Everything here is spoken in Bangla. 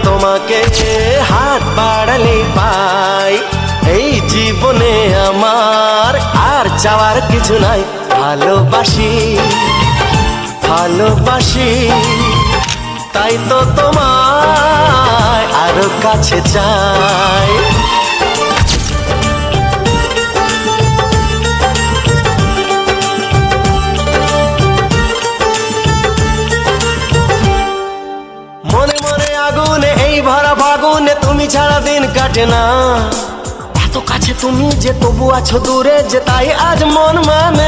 তোমাকে হাত বাড়ালে পাই। এই জীবনে আমার আর চাওয়ার কিছু নাই। ভালোবাসি ভালোবাসি, তাই তো তোমায় আরো কাছে চাই। মনে মনে আগুনে এই ভরা ফাগুনে তুমি ছাড়া দিন কাটে না। এত কাছে তুমি যে তবু আছো দূরে, যে তাই আজ মন মানে